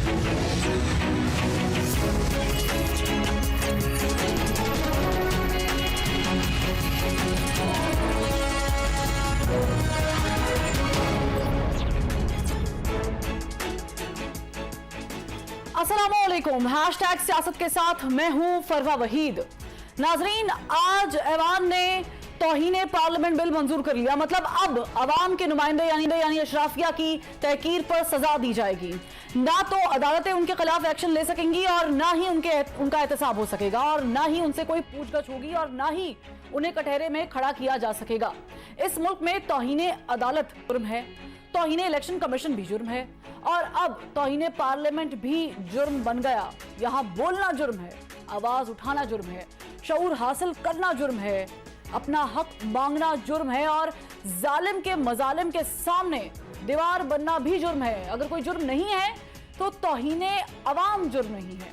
अस्सलामुअलैकुम, हैशटैग सियासत के साथ मैं हूं फरवा वहीद। नाजरीन, आज ऐवान ने तौहीने पार्लियामेंट बिल मंजूर कर लिया। मतलब अब अवाम के नुमाइंदे यानी अशराफिया की तहकीर पर सजा दी जाएगी। ना तो अदालतें उनके खिलाफ एक्शन ले सकेंगी और ना ही उनका एहतसाब हो सकेगा और ना ही उनसे कोई पूछगछ होगी और ना ही उन्हें कटहरे में खड़ा किया जा सकेगा। इस मुल्क में तौहीने अदालत जुर्म है, तौहीने इलेक्शन कमीशन भी जुर्म है और अब तौहीने पार्लियामेंट भी जुर्म बन गया। यहां बोलना जुर्म है, आवाज उठाना जुर्म है, शऊर हासिल करना जुर्म है, अपना हक मांगना जुर्म है और जालिम के मजालिम के सामने दीवार बनना भी जुर्म है। अगर कोई जुर्म नहीं है तो तौहीने अवाम जुर्म नहीं है।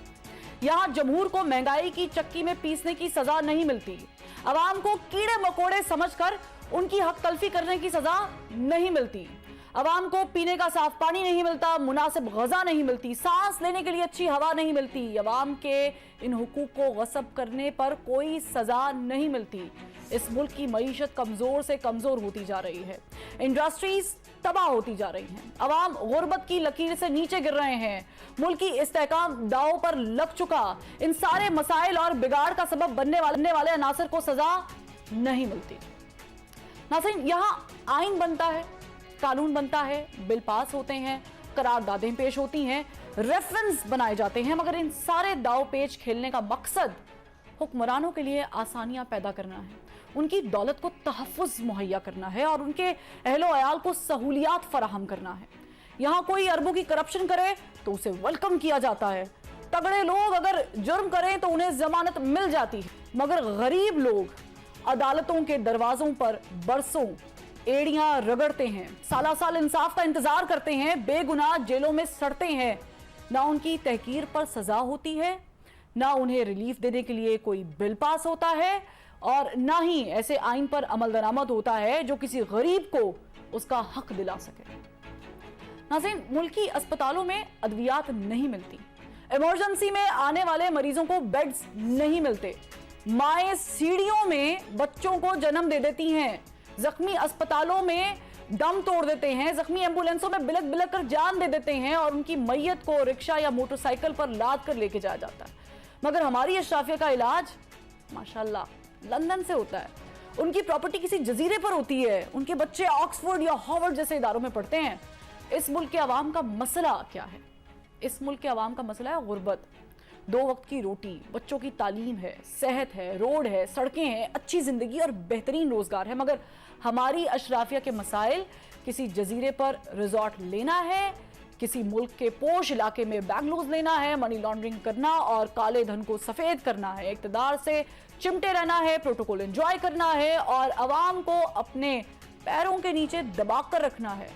यहां जमहूर को महंगाई की चक्की में पीसने की सजा नहीं मिलती, अवाम को कीड़े मकोड़े समझकर उनकी हक तलफी करने की सजा नहीं मिलती, अवाम को पीने का साफ पानी नहीं मिलता, मुनासिब गजा नहीं मिलती, सांस लेने के लिए अच्छी हवा नहीं मिलती, अवाम के इन हुकूक को गस्ब करने पर कोई सजा नहीं मिलती। इस मुल्क की मईशत कमजोर से कमजोर होती जा रही है, इंडस्ट्रीज तबाह होती जा रही हैं, अवाम गुर्बत की लकीर से नीचे गिर रहे हैं, मुल्क की इस्तेहकाम दांव पर लग चुका। इन सारे मसाइल और बिगाड़ का सबब बनने वाले अनासर को सजा नहीं मिलती। नाज़रीन, यहां आइन बनता है, कानून बनता है, बिल पास होते हैं, करारदादें पेश होती हैं, रेफरेंस बनाए जाते हैं, मगर इन सारे दाव पेच खेलने का मकसद हुक्मरानों के लिए आसानियां पैदा करना है, उनकी दौलत को तहफ़्फ़ुज़ मुहैया करना है और उनके अहलो अयाल को सहूलियात फराहम करना है। यहां कोई अरबों की करप्शन करे तो उसे वेलकम किया जाता है, तगड़े लोग अगर जुर्म करें तो उन्हें जमानत मिल जाती है, मगर गरीब लोग अदालतों के दरवाजों पर बरसों एड़ियां रगड़ते हैं, साला साल इंसाफ का इंतजार करते हैं, बेगुनाह जेलों में सड़ते हैं। ना उनकी तहकीर पर सजा होती है, ना उन्हें रिलीफ देने के लिए कोई बिल पास होता है और ना ही ऐसे आइन पर अमल दरामद होता है जो किसी गरीब को उसका हक दिला सके। नाज़रीन, मुल्की अस्पतालों में अद्वियात नहीं मिलती, इमरजेंसी में आने वाले मरीजों को बेड्स नहीं मिलते, माएं सीढ़ियों में बच्चों को जन्म दे देती हैं, जख्मी अस्पतालों में दम तोड़ देते हैं, जख्मी एम्बुलेंसों में बिलक बिलक कर जान दे देते हैं और उनकी मैयत को रिक्शा या मोटरसाइकिल पर लाद कर लेके जाया जाता है। मगर हमारी अशराफिया का इलाज माशाल्लाह लंदन से होता है, उनकी प्रॉपर्टी किसी जजीरे पर होती है, उनके बच्चे ऑक्सफोर्ड या हार्वर्ड जैसे इदारों में पढ़ते हैं। इस मुल्क के अवाम का मसला क्या है? इस मुल्क के अवाम का मसला है गुर्बत, 2 वक्त की रोटी, बच्चों की तालीम है, सेहत है, रोड है, सड़कें हैं, अच्छी जिंदगी और बेहतरीन रोजगार है। मगर हमारी अशराफिया के मसाइल किसी जजीरे पर रिजॉर्ट लेना है, किसी मुल्क के पोश इलाके में बैंगलोज लेना है, मनी लॉन्ड्रिंग करना और काले धन को सफेद करना है, इक़्तिदार से चिमटे रहना है, प्रोटोकॉल एंजॉय करना है और अवाम को अपने पैरों के नीचे दबा कर रखना है।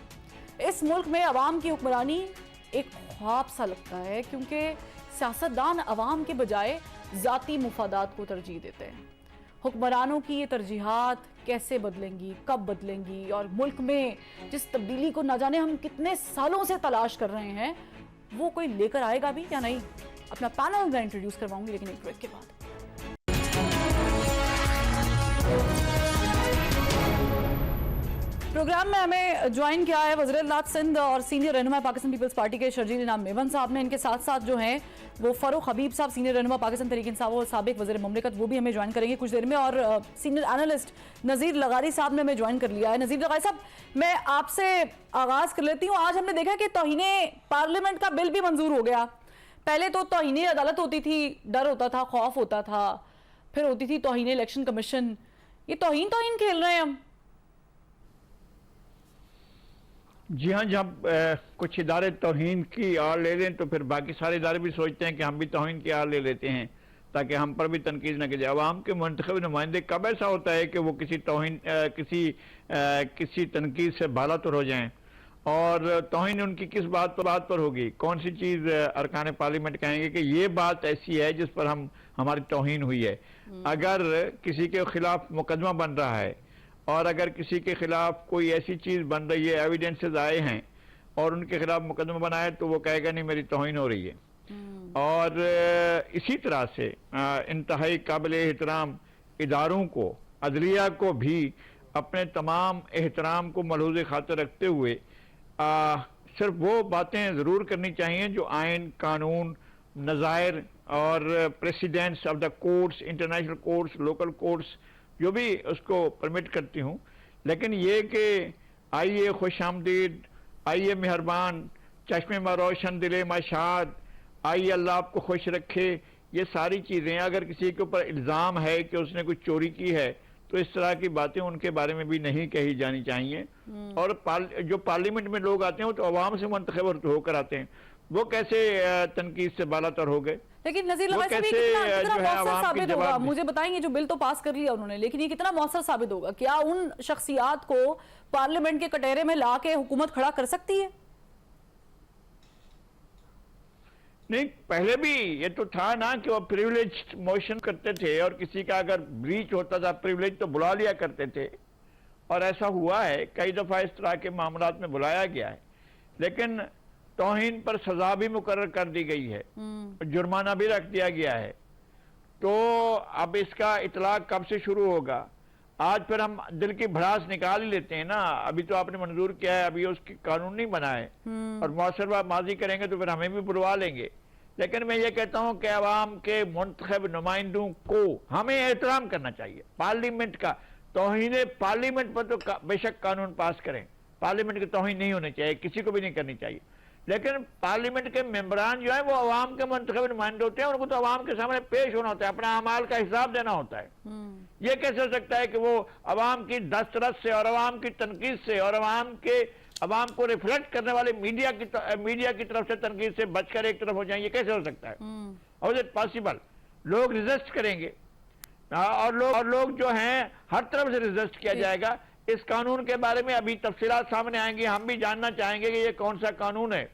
इस मुल्क में अवाम की हुक्मरानी एक ख्वाब सा लगता है, क्योंकि सियासतदान अवाम के बजाय जाती मुफादात को तरजीह देते हैं। हुक्मरानों की ये तरजीहात कैसे बदलेंगी, कब बदलेंगी और मुल्क में जिस तब्दीली को न जाने हम कितने सालों से तलाश कर रहे हैं, वो कोई लेकर आएगा भी या नहीं? अपना पैनल मैं इंट्रोड्यूस करवाऊंगी, लेकिन एक ब्रेक के बाद। प्रोग्राम में हमें ज्वाइन किया है वज़ीर-ए-आला सिंध और सीनियर रहनुमा पाकिस्तान पीपल्स पार्टी के शर्जील इनाम मेमन साहब ने। इनके साथ साथ जो हैं वो फ़ारूक हबीब साहब, सीनियर रहनुमा पाकिस्तान तहरीक इंसाफ और साबिक वज़ीर मुमलिकत, वो भी हमें ज्वाइन करेंगे कुछ देर में। और सीनियर एनालिस्ट नज़ीर लगारी साहब ने हमें ज्वाइन कर लिया है। नज़ीर लगारी साहब, मैं आपसे आगाज़ कर लेती हूँ। आज हमने देखा कि तौहीने पार्लियामेंट का बिल भी मंजूर हो गया। पहले तो तौहीने अदालत होती थी, डर होता था, खौफ होता था, फिर होती थी तौहीने इलेक्शन कमीशन। ये तौहीन खेल रहे हैं हम। जी हाँ, जब कुछ इदारे तौहीन की आड़ ले लें तो फिर बाकी सारे इदारे भी सोचते हैं कि हम भी तौहीन की आड़ ले लेते हैं ताकि हम पर भी तनकीद न की जाए। अवाम के मुंतखब नुमाइंदे कब ऐसा होता है कि वो किसी तौहीन किसी तनकीद से बालातर हो जाएं? और तौहीन उनकी किस बात पर होगी? कौन सी चीज़ अरकान पार्लियामेंट कहेंगे कि ये बात ऐसी है जिस पर हमारी तौहीन हुई है? अगर किसी के खिलाफ मुकदमा बन रहा है और अगर किसी के खिलाफ कोई ऐसी चीज़ बन रही है, एविडेंसेस आए हैं और उनके खिलाफ मुकदमा बनाए तो वो कहेगा नहीं मेरी तौहीन हो रही है। और इसी तरह से इंतहाई काबिल एहतराम इदारों को, अदलिया को भी अपने तमाम एहतराम को मलहूज़ खातिर रखते हुए सिर्फ वो बातें ज़रूर करनी चाहिए जो आइन, कानून, नज़ायर और precedents of the courts, international courts, local courts जो भी उसको परमिट करती हूँ। लेकिन ये कि आइए खुश आमदीद, आइए मेहरबान, चश्मे में रोशन, दिले में शाद, आइए अल्लाह आपको खुश रखे, ये सारी चीज़ें अगर किसी के ऊपर इल्ज़ाम है कि उसने कुछ चोरी की है तो इस तरह की बातें उनके बारे में भी नहीं कही जानी चाहिए। और जो पार्लियामेंट में लोग आते हैं वो तो अवाम से मुंतखब होकर आते हैं, वो कैसे तनकीद से बालातर हो गए? लेकिन नज़ीर लवाई साहब, कितना मौसर साबित होगा? मुझे बताएंगे, जो बिल तो पास कर लिया उन्होंने, लेकिन ये कितना मौसर साबित होगा? क्या उन शख्सियात को पार्लियामेंट के कटहरे में ला के हुकूमत खड़ा कर सकती है? नहीं, पहले भी ये तो था ना कि वो प्रिविलेज मोशन करते थे और किसी का अगर ब्रीच होता था प्रिविलेज तो बुला लिया करते थे, और ऐसा हुआ है कई दफा इस तरह के मामलात में बुलाया गया है। लेकिन तौहीन पर सजा भी मुकर्रर कर दी गई है, जुर्माना भी रख दिया गया है। तो अब इसका इतलाक कब से शुरू होगा? आज फिर हम दिल की भड़ास निकाल ही लेते हैं ना। अभी तो आपने मंजूर किया है, अभी उसकी कानून नहीं बना है, और मौसर माजी करेंगे तो फिर हमें भी बुलवा लेंगे। लेकिन मैं ये कहता हूं कि अवाम के मुंतखब नुमाइंदों को हमें एहतराम करना चाहिए। पार्लियामेंट का तौहीन, पार्लियामेंट पर तो बेशक कानून पास करें, पार्लियामेंट की तौहीन नहीं होनी चाहिए, किसी को भी नहीं करनी चाहिए। लेकिन पार्लियामेंट के मेंबरान जो है वो अवाम के मुंतखब नुमाइंदे होते हैं, उनको तो अवाम के सामने पेश होना होता है, अपना अमाल का हिसाब देना होता है। ये कैसे हो सकता है कि वो अवाम की दस्तरस से और अवाम की तनकीद से और अवाम को रिफ्लेक्ट करने वाले मीडिया की तरफ से तनकीद से बचकर एक तरफ हो जाए? ये कैसे हो सकता है? How is it possible? लोग रिजिस्ट करेंगे और लोग जो हैं हर तरफ से रिजिस्ट किया जाएगा। इस कानून के बारे में अभी तफसीलात सामने आएंगी, हम भी जानना चाहेंगे कि ये कौन सा कानून है।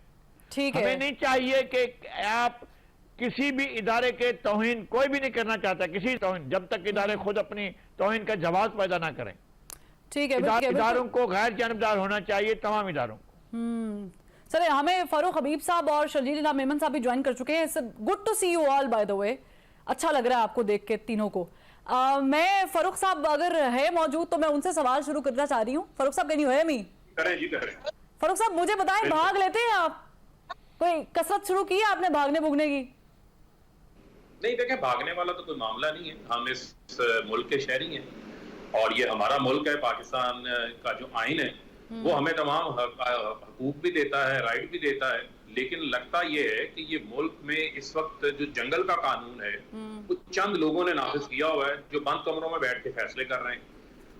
ठीक है, हमें नहीं चाहिए कि आप किसी भी इदारे के तौहीन, कोई भी नहीं करना चाहता किसी तौहीन, जब तक इदारे खुद अपनी तौहीन का जवाब पैदा ना करें। ठीक है, इदारों को गैर जानबदार होना चाहिए, तमाम इदारों को। सर, हमें फारूक हबीब साहब और शर्जील मेमन साहब भी ज्वाइन कर चुके हैं। Good to see you all, by the way. अच्छा लग रहा है आपको देख के तीनों को। मैं फारूक साहब अगर है मौजूद तो मैं उनसे सवाल शुरू करना चाह रही हूँ। फारूक साहब, कैन यू हियर मी? करें जी, करें। फारूक साहब, मुझे बताएं, भाग लेते हैं आप? कोई कसरत शुरू की है आपने भागने भूगने की? नहीं, देखें, भागने वाला तो कोई मामला नहीं है। हम इस मुल्क के शहरी हैं और ये हमारा मुल्क है। पाकिस्तान का जो आइन है वो हमें तमाम हकूक भी देता है, राइट भी देता है। लेकिन लगता ये है कि ये मुल्क में इस वक्त जो जंगल का कानून है वो चंद लोगों ने नाफिज किया हुआ है, जो बंद कमरों में बैठ के फैसले कर रहे हैं।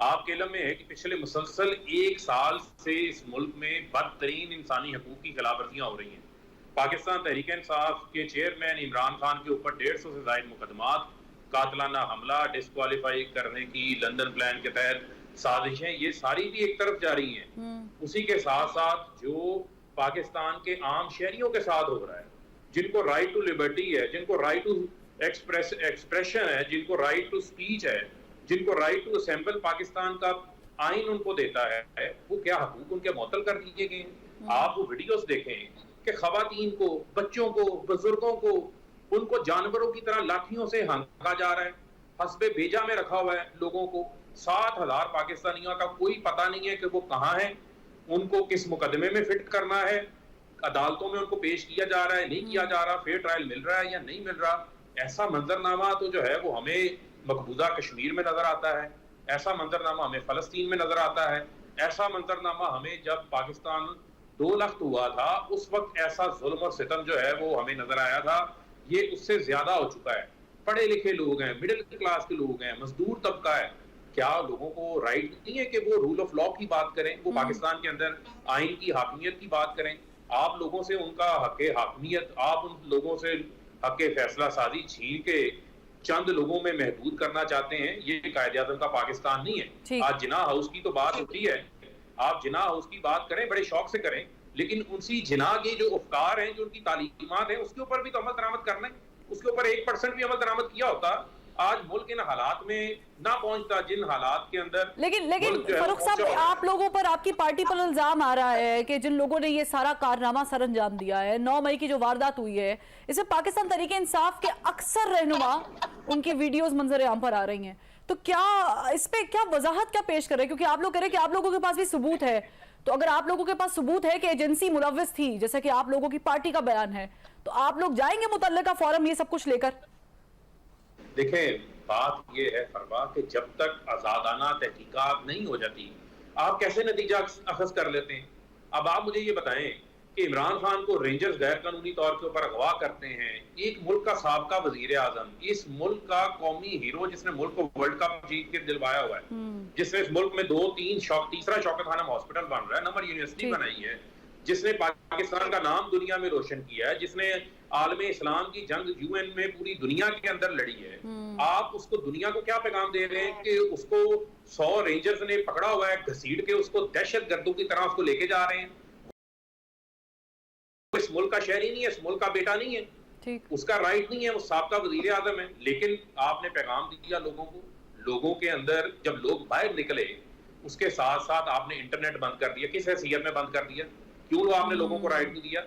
आपके इल्म में है कि पिछले मुसलसल 1 साल से इस मुल्क में बदतरीन इंसानी हकूक की खिलाफवर्जियां हो रही हैं। पाकिस्तान तहरीक इंसाफ के चेयरमैन इमरान खान के ऊपर 150 से ज्यादा मुकदमात, कातलाना हमला, डिस्क्वालीफाई करने की लंदन प्लान के तहत साजिशें, ये सारी भी एक तरफ जारी हैं। उसी के साथ साथ जो पाकिस्तान के आम शहरियों के साथ हो रहा है, जिनको राइट टू लिबर्टी है, जिनको राइट टू एक्सप्रेशन है, जिनको राइट टू स्पीच है, जिनको राइट टू असेंबल पाकिस्तान का आइन उनको देता है, वो क्या हकूक उनके मुअत्तल कर दिए गए हैं। आप वो वीडियोस देखें कि खवातीन को, बच्चों को, बुजुर्गों को, उनको जानवरों की तरह लाठियों से हंका जा रहा है। हस्बे भेजा में रखा हुआ है लोगों को। 7,000 पाकिस्तानियों का कोई पता नहीं है कि वो कहाँ हैं, उनको किस मुकदमे में फिट करना है, अदालतों में उनको पेश किया जा रहा है, नहीं किया जा रहा, फेयर ट्रायल मिल रहा है या नहीं मिल रहा। ऐसा मंजरनामा तो जो है वो हमें मकबूजा कश्मीर में नजर आता है, ऐसा मंजरनामा हमें फलस्तीन में नजर आता है, ऐसा मंजरनामा हमें जब पाकिस्तान 2 लख्त हुआ था उस वक्त ऐसा जुल्म और सितम जो है वो हमें नजर आया था। ये उससे ज्यादा हो चुका है। पढ़े लिखे लोग हैं, मिडिल क्लास के लोग हैं, मजदूर तबका है, क्या लोगों को राइट नहीं है कि वो रूल ऑफ लॉ की बात करें, वो पाकिस्तान के अंदर आइन की हाकमियत की बात करें? आप लोगों से उनका हक हाकमियत, आप उन लोगों से हक फैसला साजी छीन के चंद लोगों में महदूद करना चाहते हैं। ये कायदे-ए-आज़म का पाकिस्तान नहीं है। आज जिना हाउस की तो बात होती है, आप जिना हाउस की बात करें, बड़े शौक से करें, लेकिन उनसी जिना के जो अफकार हैं, जो उनकी तालीमात हैं, उसके ऊपर भी तो अमल दरामद करना है। उसके ऊपर 1% भी अमल दरामद किया होता, आज मुल्क इन हालात में ना पहुंचता जिन हालात के अंदर। लेकिन फारूक साहब, आप लोगों पर, आपकी पार्टी पर इल्जाम आ रहा है कि जिन लोगों ने ये सारा कारनामा सर अंजाम दिया है, 9 मई की जो वारदात हुई है, इसमें पाकिस्तान तहरीक इंसाफ के अक्सर रहनुमा उनकी वीडियोस मंजर आम पर आ रही हैं, तो क्या इस पे क्या वजाहत क्या पेश कर रहे हैं? क्योंकि आप लोग कह रहे हैं कि आप लोगों के पास भी सबूत है, तो अगर आप लोगों के पास सबूत है कि एजेंसी मुलव्विस थी, जैसा कि आप लोगों की पार्टी का बयान है, तो आप लोग जाएंगे मुतल्लिका फोरम ये सब कुछ लेकर? देखें, बात ये है फरवा कि जब तक आजादाना तहकीकात नहीं हो जाती, आप कैसे नतीजा अखज़ कर लेते हैं? अब आप मुझे ये बताएं कि इमरान खान को रेंजर्स गैर कानूनी तौर के ऊपर अगवा करते हैं, एक मुल्क का साबका वजीर आजम, इस मुल्क का कौमी हीरो जिसने मुल्क को वर्ल्ड कप जीत के दिलवाया हुआ है, जिसने इस मुल्क में 2-3 तीसरा शौकत खानम हॉस्पिटल बन रहा है, नंबर यूनिवर्सिटी बनाई है, जिसने पाकिस्तान का नाम दुनिया में रोशन किया है, जिसने आलम इस्लाम की जंग यूएन में पूरी दुनिया के अंदर लड़ी है, आप उसको दुनिया को क्या पैगाम दे रहे हैं कि उसको 100 रेंजर्स ने पकड़ा हुआ है, घसीट के उसको दहशतगर्दों की तरह उसको लेके जा रहे हैं? इस मुल्क का शहरी नहीं है, इस मुल्क का बेटा नहीं है, उसका राइट नहीं है, वो साबका वजीर आजम है। लेकिन आपने पैगाम दिया लोगों को, लोगों के अंदर जब लोग बाहर निकले, उसके साथ साथ आपने इंटरनेट बंद कर दिया। किस हैसियत में बंद कर दिया? क्यों आपने लोगों को राइट नहीं दिया?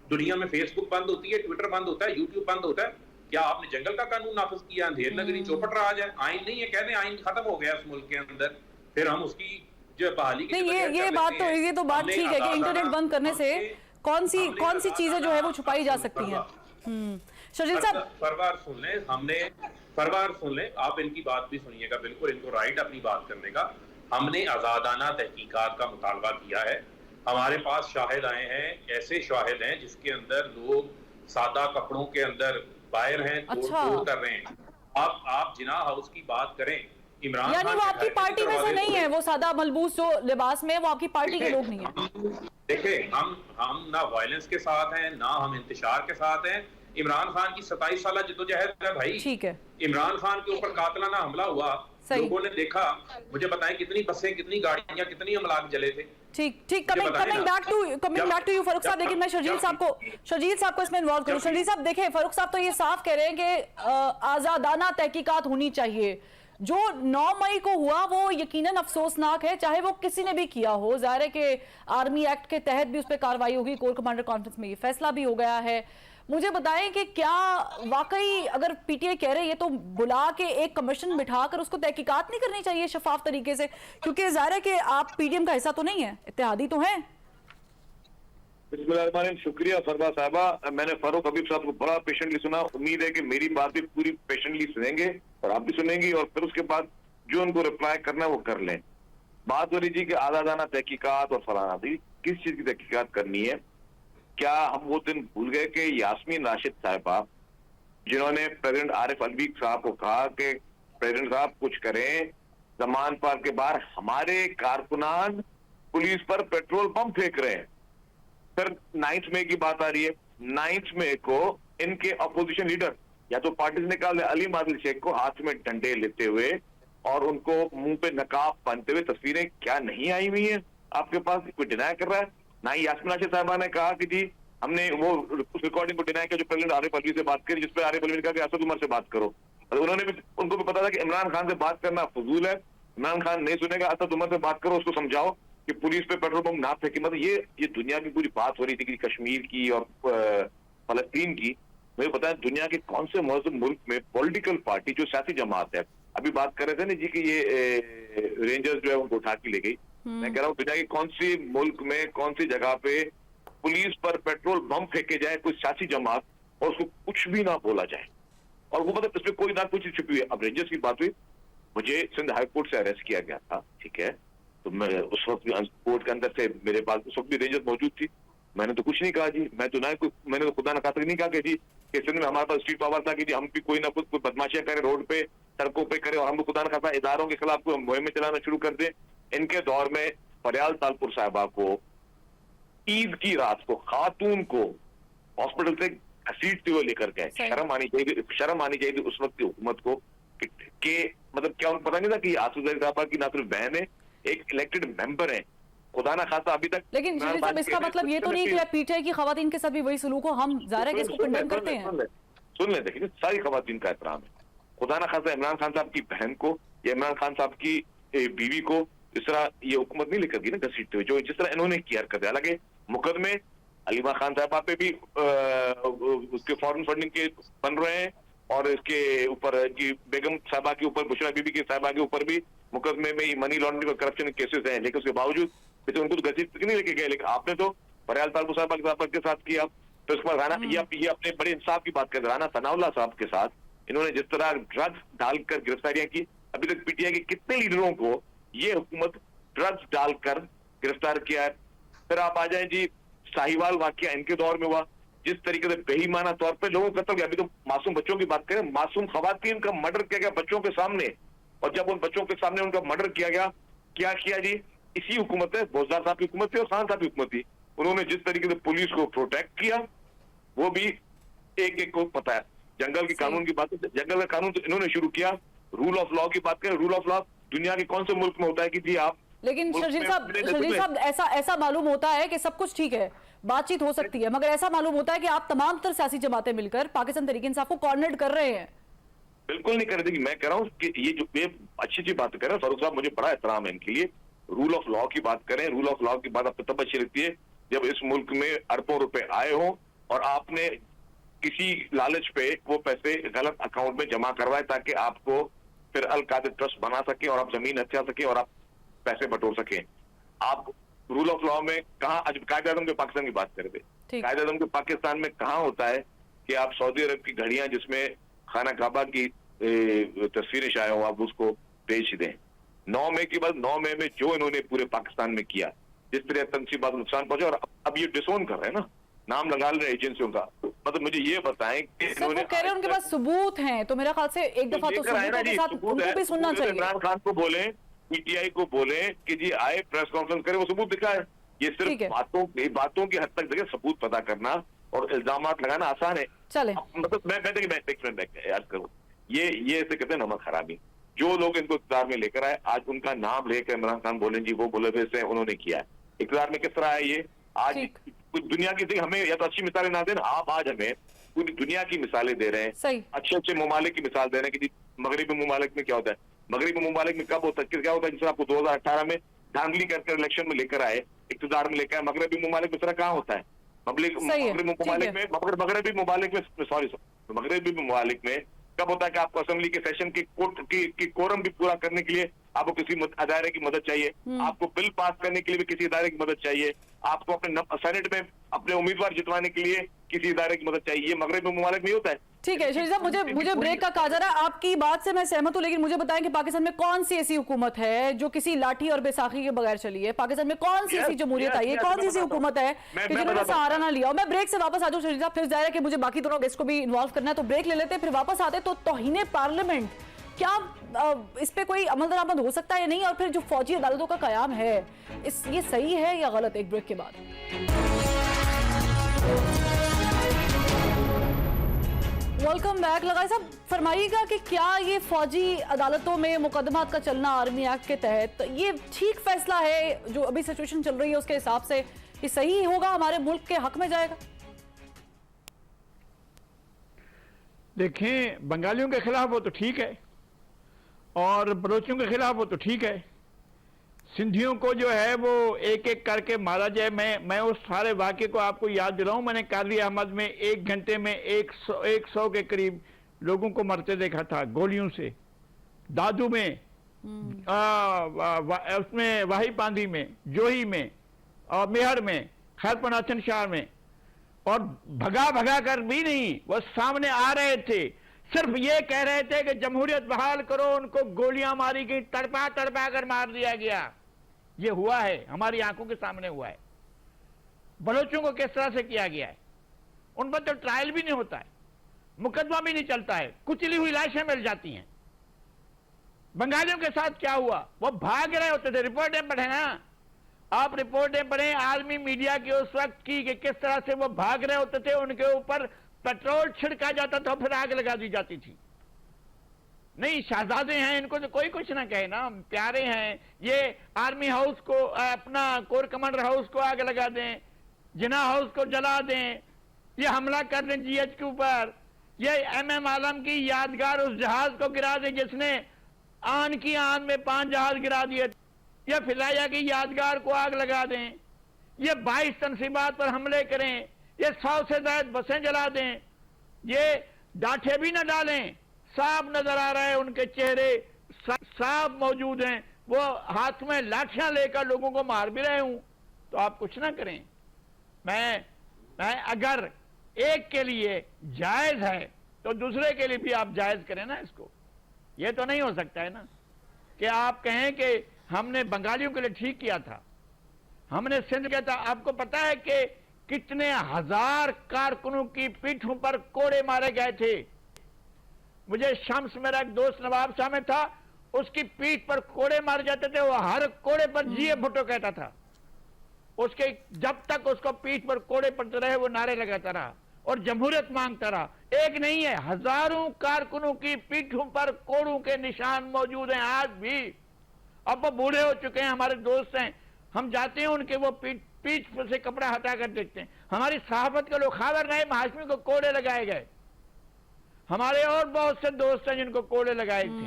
दुनिया में फेसबुक बंद होती है, ट्विटर बंद होता है, यूट्यूब बंद होता है, क्या आपने जंगल का कानून नाफिज किया? अंधेर नगरी चौपट राज है, आइन नहीं है, कहते आइन खत्म हो गया इस मुल्क के अंदर, फिर हम उसकी जो बहाली की ये बात तो, ये तो बात ठीक है कि इंटरनेट बंद करने से कौन सी चीजें जो है वो छुपाई जा सकती हैं। शर्जील साहब, फरवार सुन ले, आप इनकी बात भी सुनिएगा, बिल्कुल इनको राइट अपनी बात करने का। हमने आजादाना तहकीकात का मुतालबा किया है, हमारे पास शाहिद आए हैं, ऐसे शाहिद हैं जिसके अंदर लोग सादा कपड़ों के अंदर बाहर हैं, तोड़ कर रहे हैं। आप जिना हाउस की बात करें, इमरान यानी वो आपकी पार्टी में से नहीं है, वो सादा मलबूस जो लिबास में, वो आपकी पार्टी के लोग नहीं है। देखिए, हम ना वायलेंस के साथ हैं, ना हम इंतशार के साथ हैं। इमरान खान की 27 साल जिद्दोजहद है भाई, ठीक है। इमरान खान के ऊपर कातलाना हमला हुआ, लोगों ने देखा, मुझे बताएं कितनी बसें, कितनी गाड़ियां, कितनी अमलाक जले थे। ठीक, coming back to you Farooq साहब, लेकिन मैं शर्जील साहब को इसमें इन्वॉल्व करूं। शर्जील साहब, देखिए, फारूक साहब तो ये साफ कह रहे हैं कि आजादाना तहकीकात होनी चाहिए। जो 9 मई को हुआ वो यकीनन अफसोसनाक है, चाहे वो किसी ने भी किया हो। जाहिर है कि आर्मी एक्ट के तहत भी उस पर कार्रवाई होगी, कोर कमांडर कॉन्फ्रेंस में ये फैसला भी हो गया है। मुझे बताएं कि क्या वाकई अगर पीटीआई कह रही है तो बुला के एक कमीशन बिठाकर उसको तहकीकात नहीं करनी चाहिए शफाफ तरीके से? क्योंकि जाहिर है कि आप पीडीएम का हिस्सा तो नहीं है, इत्तेहादी तो हैं। बिस्मिल्लाह, शुक्रिया फरवा साहबा। मैंने फारूक हबीब साहब को बड़ा पेशेंटली सुना, उम्मीद है कि मेरी बात भी पूरी पेशेंटली सुनेंगे और आप भी सुनेंगी, और फिर उसके बाद जो उनको रिप्लाई करना है वो कर लें। बात हो रही थी कि आजादाना तहकीकात और फलाना थी, किस चीज की तहकीकात करनी है? क्या हम वो दिन भूल गए कि यास्मीन राशिद साहिबा, जिन्होंने प्रेसिडेंट आरिफ अलवी साहब को कहा कि प्रेसिडेंट साहब कुछ करें, जमान पार के बाहर हमारे कारकुनान पुलिस पर पेट्रोल बम फेंक रहे हैं। फिर 9 मई की बात आ रही है, 9 मई को इनके अपोजिशन लीडर या तो पार्टी से निकाल अली मादिल शेख को हाथ में डंडे लेते हुए और उनको मुंह पे नकाब बांधते हुए तस्वीरें क्या नहीं आई हुई है आपके पास? कोई डिनाई कर रहा है? ना ही यास्मीन राशिद साहिबा ने कहा कि जी हमने वो उस रिकॉर्डिंग को डिनाई किया जो प्रेसिडेंट आरिफ अलवी से बात करी, जिसपे आरिफ अलवी ने कहा कि असद उमर से बात करो। और उन्होंने भी, उनको भी पता था कि इमरान खान से बात करना फजूल है, इमरान खान नहीं सुनेगा, असद उमर से बात करो, उसको समझाओ कि पुलिस पे पेट्रोल बम ना फेंके। मतलब ये दुनिया की पूरी बात हो रही थी कि कश्मीर की और फलस्तीन की। मुझे पता है दुनिया के कौन से मौजूद मुल्क में पॉलिटिकल पार्टी जो सियासी जमात है, अभी बात कर रहे थे ना जी कि ये रेंजर्स जो है उनको उठा के ले गई। मैं कह रहा हूँ दुनिया की कौन सी मुल्क में, कौन सी जगह पे पुलिस पर पेट्रोल बम फेंके जाए कोई सियासी जमात और उसको कुछ भी ना बोला जाए, और वो मतलब इसमें कोई ना कुछ छुपी हुई है। अब रेंजर्स की बात हुई, मुझे सिंध हाई कोर्ट से अरेस्ट किया गया था, ठीक है, तो मैं उस वक्त कोर्ट के अंदर से मेरे पास उस वक्त भी रेंजर्स मौजूद थी, मैंने तो कुछ नहीं कहा जी। मैं तो ना कोई, मैंने तो खुदा न खातिर नहीं कहा कि जी कि सिंध में हमारे पास स्ट्रीट पावर था कि जी हम भी कोई ना कोई बदमाशियां करें रोड पे, सड़कों पे करें, और हम खुदा न खासा इदारों के खिलाफ कोई मुहिम चलाना शुरू कर दें। इनके दौर में फरियाल तालपुर साहिबा को ईद की रात को खातून को हॉस्पिटल से घसीटते हुए लेकर गए। शर्म आनी चाहिए उस वक्त की हुकूमत को कि मतलब क्या उनको पता नहीं था कि आसूद साहबा की ना सिर्फ बहन है, एक इलेक्टेड मेंबर है, खुदा ना खासा अभी तक। लेकिन साहब इसका मतलब ये तो नहीं कि पीटीआई की खवातीन के साथ भी वही सलूक हो, हम ज़ाहिर है कि इसको कंडेम करते हैं। सुन ले, देखिए सारी खवातीन का एहतराम है, खुदा ना खासा इमरान खान साहब की बहन को या इमरान खान साहब की बीवी को इस तरह ये हुकूमत नहीं लेकर गई ना घसीटते हुए, जो जिस तरह इन्होंने की हरकत है। हालांकि मुकदमे अलीमा खान साहबा पे भी उसके फॉरेन फंडिंग के बन रहे हैं, और इसके ऊपर की बेगम साहबा के ऊपर, बुशरा बीबी के साहबा के ऊपर भी मुकदमे में मनी लॉन्ड्रिंग और करप्शन के केसेस हैं। लेकिन उसके बावजूद तो उनको तो घसीट नहीं लेके गए। लेकिन आपने तो फरियाल तालबू साहबा के साथ किया, तो उसके बाद राना ये अपने बड़े इंसाफ की बात कर, राना सनाउल्लाह साहब के साथ इन्होंने जिस तरह ड्रग्स डालकर गिरफ्तारियां की, अभी तक पीटीआई के कितने लीडरों को ये हुकूमत ड्रग्स डालकर गिरफ्तार किया है। फिर आप आ जाए जी साहिवाल वाकया इनके दौर में हुआ, जिस तरीके से बेईमाना तौर पे लोगों को कत्ल किया। अभी तो मासूम बच्चों की बात करें, मासूम खवातीन का मर्डर किया गया बच्चों के सामने, और जब उन बच्चों के सामने उनका मर्डर किया गया, क्या किया जी, इसी हुकूमत है, बोजदार साहब की हुकूमत थी और खान साहब की हुकूमत थी, उन्होंने जिस तरीके से पुलिस को प्रोटेक्ट किया वो भी एक एक को पता है। जंगल के कानून की बात, जंगल का कानून तो इन्होंने शुरू किया। रूल ऑफ लॉ की बात करें, रूल ऑफ लॉ दुनिया के कौन से मुल्क में होता है कि जी आप, लेकिन शर्जील साहब ऐसा मालूम होता है कि सब कुछ ठीक है, बातचीत हो सकती है, मगर ऐसा मालूम होता है कि आप तमाम तर सियासी जमातें मिलकर पाकिस्तान तहरीक इंसाफ को कॉर्नर कर रहे हैं। बिल्कुल नहीं कर रहे थे। मैं कह रहा हूँ कि ये जो ये अच्छी बात कर रहे हैं फारूक साहब, मुझे बड़ा एहतराम है इनके लिए। रूल ऑफ लॉ की बात करें, रूल ऑफ लॉ की बात आपको तब अच्छी लगती है जब इस मुल्क में अरबों रुपए आए हों और आपने किसी लालच पे वो पैसे गलत अकाउंट में जमा करवाए ताकि आपको फिर अल कादिर ट्रस्ट बना सके और आप जमीन हथिया सके और आप पैसे बटोर सके। आप रूल ऑफ लॉ में कहा, आज कायदे आज़म के पाकिस्तान की बात कर रहे थे, कायदे आज़म के पाकिस्तान में कहाँ होता है कि आप सऊदी अरब की घड़ियां जिसमें खाना काबा की तस्वीरें शाये हो आप उसको बेच दें। 9 मई के बाद 9 मई में जो इन्होंने पूरे पाकिस्तान में किया, जिस तरह तनसीबात नुकसान पहुंचा, और अब ये डिसोन कर रहे हैं ना, नाम लगा रहे एजेंसियों का। मतलब मुझे ये बताएं कि इन्होंने कह रहे हैं उनके पास सबूत हैं, तो मेरा ख्याल से एक दफा तो सबूतों के साथ उनको भी सुनना चाहिए। इमरान खान को बोले, पीटीआई को बोले कि जी आए प्रेस कॉन्फ्रेंस करे, वो सबूत दिखाए। ये सिर्फ बातों की हद तक देखिए, सबूत पता करना और इल्जामात लगाना आसान है। चले मतलब मैं याद करूँ, ये इसे कहते हैं नमक खराबी। जो लोग इनको इक़्तिदार में लेकर आए, आज उनका नाम लेकर इमरान खान बोले जी वो बोले वैसे उन्होंने किया है। इक़्तिदार में किस तरह है ये, आज दुनिया की, हमें या तो अच्छी मिसालें ना दें, आप आज हमें पूरी दुनिया की मिसालें दे रहे हैं, अच्छे ममालिक की मिसाल दे रहे हैं कि जी मगरबी ममालिक में क्या होता है। मगरबी ममालिक में कब होता है, क्या होता है, जिस आपको 2018 में धांधली करके इलेक्शन में लेकर आए, इक़्तिदार में लेकर आए, मगरबी ममालिक में तरह कहाँ होता है। मगरबी ममालिक में कब होता है कि आपको असेंबली के सेशन की कोरम भी पूरा करने के लिए आपको किसी अदारे की मदद चाहिए, आपको बिल पास करने के लिए भी किसी इदारे की मदद चाहिए, आपको अपने सेनेट में अपने उम्मीदवार जितवाने के लिए किसी इदारे की मदद चाहिए। ये मगरबी ममालिक में होता है। ठीक है शरीफ साहब, मुझे ब्रेक का कहा जा रहा है, आपकी बात से मैं सहमत हूं, लेकिन मुझे बताएं कि पाकिस्तान में कौन सी ऐसी हुकूमत है जो किसी लाठी और बैसाखी के बगैर चली है? पाकिस्तान में कौन सी ऐसी जमहूरियत आई है, कौन सी ऐसी हुकूमत है कि जिन्होंने सहारा ना लिया? मैं ब्रेक से वापस आ जाऊं शरीफ साहब, फिर जाहिर है कि मुझे बाकी दोनों गेस्ट को भी इन्वॉल्व करना है, तो ब्रेक ले लेते हैं, फिर वापस आते। तो तौहीन पार्लियामेंट, क्या इस पे कोई अमल दरामद हो सकता है या नहीं? और फिर जो फौजी अदालतों का कयाम है, ये सही है या गलत? एक ब्रेक के बाद वेलकम बैक। लगाए साहब, फरमाइएगा कि क्या ये फौजी अदालतों में मुकदमात का चलना आर्मी एक्ट के तहत ये ठीक फैसला है? जो अभी सिचुएशन चल रही है उसके हिसाब से ये सही होगा, हमारे मुल्क के हक में जाएगा? देखें, बंगालियों के खिलाफ वो तो ठीक है और बलोचों के खिलाफ वो तो ठीक है। सिंधियों को जो है वो एक एक करके मारा जाए। मैं उस सारे वाक़े को आपको याद दिलाऊं, मैंने काली अहमद में 1 घंटे में 100 के करीब लोगों को मरते देखा था गोलियों से। दादू में, उसमें वाही पांदी में, जोही में और मेहर में, खैरपनाचन शाह में, और भगा कर भी नहीं, वो सामने आ रहे थे, सिर्फ ये कह रहे थे कि जमहूरियत बहाल करो। उनको गोलियां मारी गई, तड़पा कर मार दिया गया। ये हुआ है, हमारी आंखों के सामने हुआ है। बलोचों को किस तरह से किया गया है, उन पर तो ट्रायल भी नहीं होता है, मुकदमा भी नहीं चलता है, कुचली हुई लाशें मिल जाती हैं। बंगालियों के साथ क्या हुआ, वो भाग रहे होते थे। रिपोर्टें पढ़े ना आप, रिपोर्टें पढ़ें आलमी मीडिया की उस वक्त की कि किस तरह से वो भाग रहे होते थे, उनके ऊपर पेट्रोल छिड़का जाता था, फिर आग लगा दी जाती थी। नहीं, शहजादे हैं, इनको तो कोई कुछ ना कहे ना, प्यारे हैं। ये आर्मी हाउस को, अपना कोर कमांडर हाउस को आग लगा दें, जिना हाउस को जला दें, ये हमला कर दें जीएच के ऊपर, ये MM आलम की यादगार उस जहाज को गिरा दे जिसने आन की आन में 5 जहाज गिरा दिए, ये फिजाइया की यादगार को आग लगा दें, ये 22 तनसीबात पर हमले करें, ये 100 से ज्यादा बसें जला दें, ये डांठे भी न डालें, साफ नजर आ रहा है उनके चेहरे साफ मौजूद हैं, वो हाथ में लाठियां लेकर लोगों को मार भी रहे हूं, तो आप कुछ ना करें। मैं अगर एक के लिए जायज है तो दूसरे के लिए भी आप जायज करें ना इसको। ये तो नहीं हो सकता है ना कि आप कहें कि हमने बंगालियों के लिए ठीक किया था, हमने सिंध किया था। आपको पता है कि कितने हजार कारकुनों की पीठों पर कोड़े मारे गए थे। मुझे शम्स, मेरा एक दोस्त नवाब शाह में था, उसकी पीठ पर कोड़े मारे जाते थे, वो हर कोड़े पर जिए भुट्टो कहता था। उसके जब तक उसको पीठ पर कोड़े पड़ते रहे वो नारे लगाता रहा और जमहूरियत मांगता रहा। एक नहीं है, हजारों कारकुनों की पीठों पर कोड़ों के निशान मौजूद हैं आज भी। अब वो बूढ़े हो चुके हैं, हमारे दोस्त हैं, हम जाते हैं उनके वो पीठ से कपड़ा हटा कर देखते हैं। हमारी सहाफत के लोग खावर नईम हाशमी को कोड़े लगाए गए, हमारे और बहुत से दोस्त हैं जिनको कोड़े लगाए थे।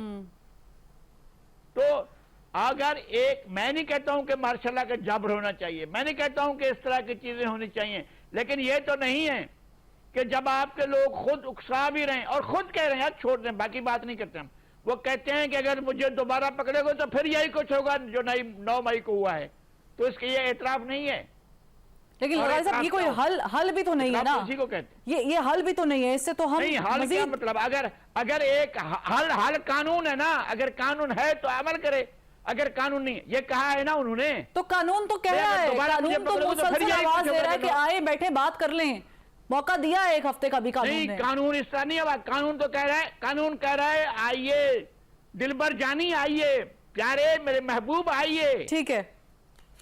तो अगर मैं नहीं कहता हूं कि मार्शल का जबर होना चाहिए, मैं नहीं कहता हूं कि इस तरह की चीजें होनी चाहिए, लेकिन ये तो नहीं है कि जब आपके लोग खुद उकसा भी रहे हैं और खुद कह रहे हैं यार छोड़ दें, बाकी बात नहीं करते हम, वो कहते हैं कि अगर मुझे दोबारा पकड़ेगा तो फिर यही कुछ होगा जो 9 मई को हुआ है, तो इसके ये एतराफ नहीं है। लेकिन लगाई साहब ये कोई हल भी तो नहीं है ना, उसी को कहते ये हल भी तो नहीं है, इससे तो हम नहीं, हल क्या मतलब? अगर एक हल कानून है ना, अगर कानून है तो अमल करे, अगर कानून नहीं, ये कहा है ना उन्होंने, तो कानून तो कह रहा है, कानून तो मुसलसल आवाज दे रहा है कि आए बैठे बात कर लें, मौका दिया है 1 हफ्ते का भी कानून ने। नहीं, कानून इस तरह नहीं है, कानून तो कह रहा है, कानून कह रहा है आइए दिलबर जानी, आइए प्यारे मेरे महबूब, आइए, ठीक है,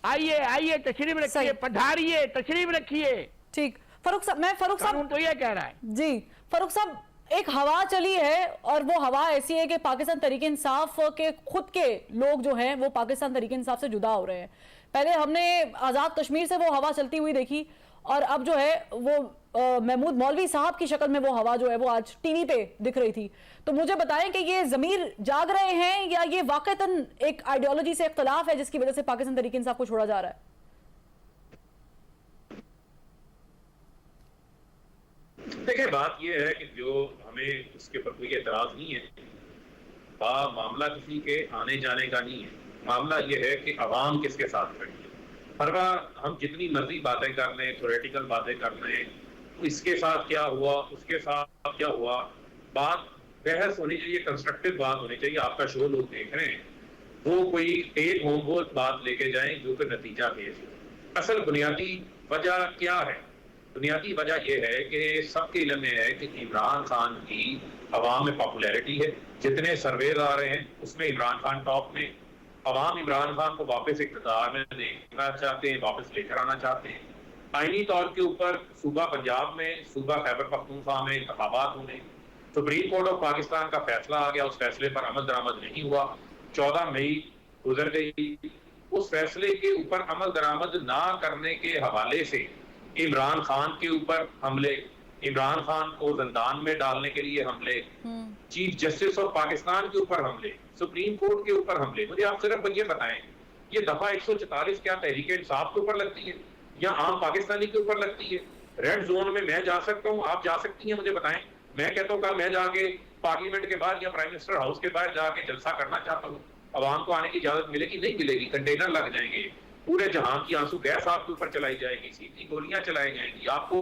आइए तशरीफ रखिए, पधारिए तशरीफ रखिए। ठीक, फारूक साहब तो ये कह रहा है जी। फारूक साहब, एक हवा चली है और वो हवा ऐसी है कि पाकिस्तान तहरीक इंसाफ के खुद के लोग जो हैं वो पाकिस्तान तहरीक इंसाफ से जुदा हो रहे हैं। पहले हमने आज़ाद कश्मीर से वो हवा चलती हुई देखी और अब जो है वो महमूद मौलवी साहब की शक्ल में वो हवा जो है वो आज टीवी पे दिख रही थी। तो मुझे बताएं कि ये ज़मीर जाग रहे हैं या ये वाकईतन एक आइडियोलॉजी से इख्तलाफ है जिसकी वजह से पाकिस्तान तहरीक इंसाफ को छोड़ा जा रहा है? देखिए, बात यह है कि जो हमें उसके ऊपर कोई एतराज नहीं है, मामला किसी के आने जाने का नहीं है, मामला यह है कि अवाम किसके साथ खड़ी है। हर बार हम जितनी मर्जी बातें कर लें, थ्योरेटिकल बातें कर लें, इसके साथ क्या हुआ, उसके साथ क्या हुआ, बात बहस होनी चाहिए, कंस्ट्रक्टिव बात होनी चाहिए। आपका शो लोग देख रहे हैं, वो कोई टेक होम वो बात लेके जाएं जो कि नतीजा पेश हो। असल बुनियादी वजह क्या है? बुनियादी वजह यह है कि सबके इल्म में है कि इमरान खान की अवाम में पॉपुलैरिटी है, जितने सर्वेज आ रहे हैं उसमें इमरान खान टॉप में। अवाम इमरान खान को वापस इक़्तिदार में देखना चाहते हैं, वापस लेकर आना चाहते हैं। आईनी तौर के ऊपर सूबा पंजाब में, सूबा खैबर पख्तूनख्वा में इंतखाबात होने, सुप्रीम कोर्ट ऑफ पाकिस्तान का फैसला आ गया, उस फैसले पर अमल दरामद नहीं हुआ, 14 मई गुजर गई। उस फैसले के ऊपर अमल दरामद ना करने के हवाले से इमरान खान के ऊपर हमले, इमरान खान को जिंदान में डालने के लिए हमले, चीफ जस्टिस ऑफ पाकिस्तान के ऊपर हमले, सुप्रीम कोर्ट के ऊपर हमले। मुझे आप सिर्फ ये बताएं, ये दफा 144 क्या तहरीक इंसाफ के ऊपर लगती है या आम पाकिस्तानी के ऊपर लगती है? रेड जोन में मैं जा सकता हूँ, आप जा सकती हैं, मुझे बताएं। मैं कहता हूँ कल मैं जाके पार्लियामेंट के बाहर या प्राइम मिनिस्टर हाउस के बाहर जाके जलसा करना चाहता हूँ, अवाम को आने की इजाजत मिलेगी? नहीं मिलेगी। कंटेनर लग जाएंगे, पूरे जहां की आंसू गैस आपके ऊपर चलाई जाएगी, सीधी गोलियां चलाई जाएंगी, आपको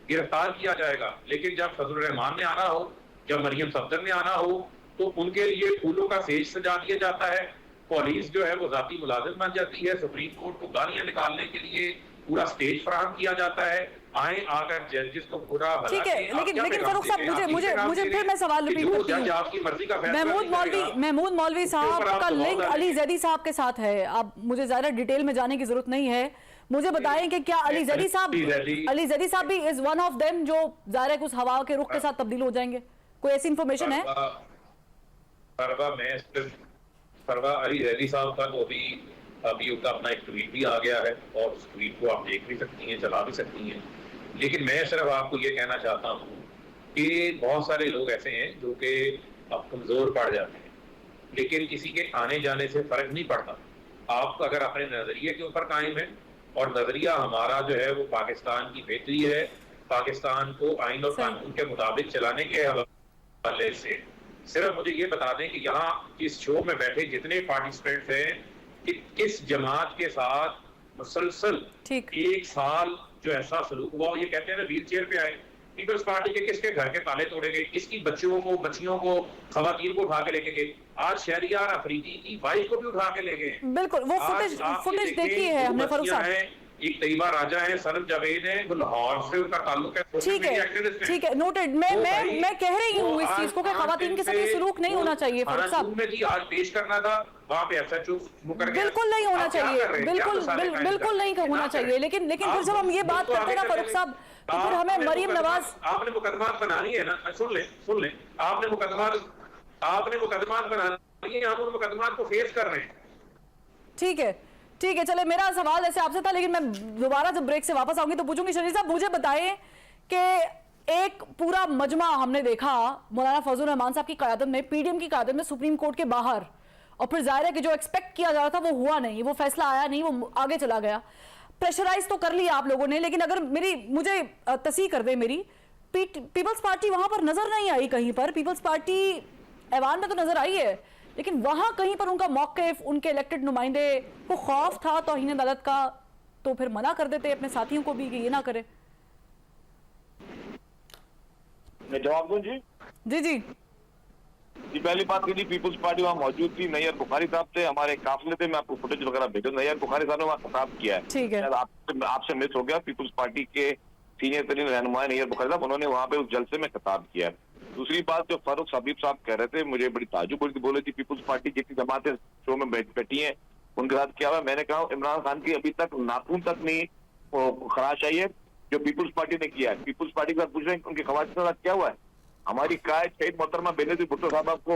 गिरफ्तार किया जाएगा। लेकिन जब फजलुर रहमान ने आना हो, जब मरियम सफदर ने आना हो, तो उनके लिए फूलों का सेज सजा दिया जाता है, पुलिस जो है वो जाती मुलाजिम बन जाती है, सुप्रीम कोर्ट को गालियां निकालने के लिए पूरा स्टेज फराहम किया जाता है। आए आकर जजेस को पूरा ठीक है, लेकिन फारूक साहब मुझे फिर मैं सवाल रिपीट करती हूं। महमूद मौलवी साहब का लिंक अली जैदी साहब के साथ है। अब मुझे ज्यादा डिटेल में जाने की जरूरत नहीं है, मुझे बताएं कि क्या अली जैदी साहब भी इज वन ऑफ देम जो ज़ाहिर है उस हवा के रुख के साथ तब्दील हो जाएंगे? कोई ऐसी इंफॉर्मेशन है? परवा अली जैदी साहब का तो अभी उनका अपना एक ट्वीट भी आ गया है और उस ट्वीट को आप देख भी सकती हैं, चला भी सकती हैं। लेकिन मैं सिर्फ आपको ये कहना चाहता हूँ कि बहुत सारे लोग ऐसे हैं जो कि अब कमजोर पड़ जाते हैं, लेकिन किसी के आने जाने से फर्क नहीं पड़ता। आप अगर अपने नजरिए के ऊपर कायम है, और नजरिया हमारा जो है वो पाकिस्तान की बेहतरी है, पाकिस्तान को आइन और कानून के मुताबिक चलाने के हवाले से, सिर्फ मुझे ये बता दें कि यहाँ इस शो में बैठे जितने पार्टिसिपेंट्स हैं कि किस जमात के साथ मुसलसल एक साल जो ऐसा सलूक हुआ, ये कहते हैं ना व्हील चेयर पे आए, पीपल्स पार्टी के किसके घर के ताले तोड़े गए, किसकी बच्चियों को खवातीन को उठा के लेके गए, आज शहरियार अफरीदी की वाइफ को भी उठा के ले गए। बिल्कुल, वो फुटेज देखी है हमने फारूक साहब। एक तैयबा राजा है, सनम जावेद है, वो लाहौर से उनका ताल्लुक है। ठीक है, नोटेड। मैं कह रही हूँ इस चीज को कि खवातीन के साथ ये सलूक नहीं होना चाहिए फारूक साहब। आज पेश करना था वहाँ पे एसएचओ बिल्कुल नहीं होना चाहिए, बिल्कुल नहीं होना चाहिए। लेकिन फिर जब हम ये बात करते हैं ना फारूक साहब, तो फिर हमें मरियम नवाज, आपने मुकदमात बनानी है ना, सुन ले, आपने मुकदमात बनानी है, आप उन मुकदमात को फेस कर रहे हैं। ठीक है, चले, मेरा सवाल ऐसे आपसे था, लेकिन मैं दोबारा जब ब्रेक से वापस आऊंगी तो पूछूंगी। शरीफ साहब, मुझे बताएं कि एक पूरा मजमा हमने देखा मौलाना फजल रहमान साहब की क़यादत में, पीडीएम की क़यादत में सुप्रीम कोर्ट के बाहर, और फिर जाहिर है कि जो एक्सपेक्ट किया जा रहा था वो हुआ नहीं, वो फैसला आया नहीं, वो आगे चला गया। प्रेशराइज तो कर लिया आप लोगों ने, लेकिन अगर मुझे तस्हीह कर दे मेरी, पीपल्स पार्टी वहां पर नजर नहीं आई कहीं पर। पीपल्स पार्टी ऐवान में तो नजर आई है, लेकिन वहां कहीं पर उनका मौक़िफ़, उनके इलेक्टेड नुमाइंदे को खौफ था तौहीन अदालत का, तो फिर मना कर देते अपने साथियों को भी कि ये ना करे। मैं जवाब दूं जी? जी, पहली बात की पीपल्स पार्टी वहाँ मौजूद थी, नैयर बुखारी साहब थे, हमारे काफिले थे, मैं आपको फुटेज वगैरह भेजूं। नैयर बुखारी साहब ने वहाँ खिताब किया है, ठीक है, आपसे मिस हो गया। पीपल्स पार्टी के सीनियर तरीन रहनुमा नैयर बुखारी साहब, उन्होंने वहाँ पे उस जलसे में खिताब किया है। दूसरी बात, जो फारूक हबीब साहब कह रहे थे, मुझे बड़ी ताजुब बोले थी, पीपल्स पार्टी जितनी जमातें शो में बैठी हैं उनके साथ क्या हुआ। मैंने कहा इमरान खान की अभी तक नाखून तक नहीं खराश आई है जो पीपल्स पार्टी ने किया है। पीपल्स पार्टी के साथ पूछ रहे हैं उनके खवातीन के साथ क्या हुआ है। हमारी कायद शहीद मोहतरमा बेनजीर भुट्टो साहब को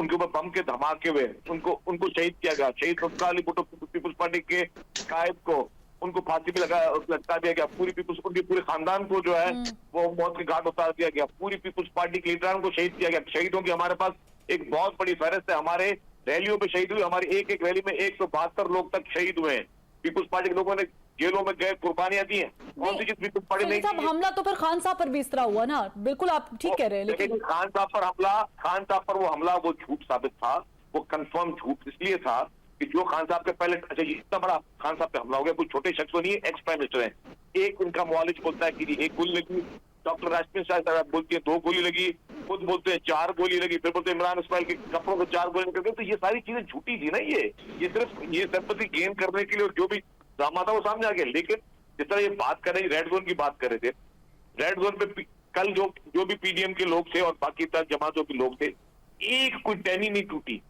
उनके ऊपर बम के धमाके हुए, उनको शहीद किया गया। शहीद सब्का अली भुट्टो पीपल्स पार्टी के कायद को उनको फांसी भी लटका दिया गया। उनके पूरे खानदान को जो है वो मौत के घाट उतार दिया गया। पूरी पीपल्स पार्टी के लीडरान को शहीद किया गया। शहीदों की हमारे पास एक बहुत बड़ी फहरिस्त है। हमारे रैलियों पे शहीद हुए, हमारी एक रैली में 172 लोग तक शहीद हुए हैं। पीपल्स पार्टी के लोगों ने जेलों में गए, कुर्बानियां दी हैं। कौन सी चीज पीपल्स पार्टी नहीं की? हमला तो फिर खान साहब पर भी इस तरह हुआ ना, बिल्कुल आप ठीक कह रहे हैं, लेकिन खान साहब पर वो हमला वो झूठ साबित था। वो कंफर्म झूठ इसलिए था कि जो खान साहब के पहले, अच्छा ये इतना बड़ा खान साहब पे हमला हो गया, कोई छोटे शख्स तो नहीं है, एक्स प्राइम मिनिस्टर है। एक उनका मुआलिज बोलता है कि एक गोली लगी, डॉक्टर राजपीत साहब बोलती है 2 गोली लगी, खुद बोलते हैं 4 गोली लगी, फिर बोलते हैं इमरान इस्माइल के कपड़ों को 4 गोली निकल गई। तो ये सारी चीजें झूठी थी ना। ये सिर्फ ये सिंपैथी गेन करने के लिए जो भी ड्रामा था वो सामने आ गया। लेकिन जिस तरह ये बात कर रहे, रेड जोन की बात कर रहे थे, रेड जोन पे कल जो भी पीडीएम के लोग थे और बाकी जमातों के लोग थे, एक कोई टहनी नहीं टूटी।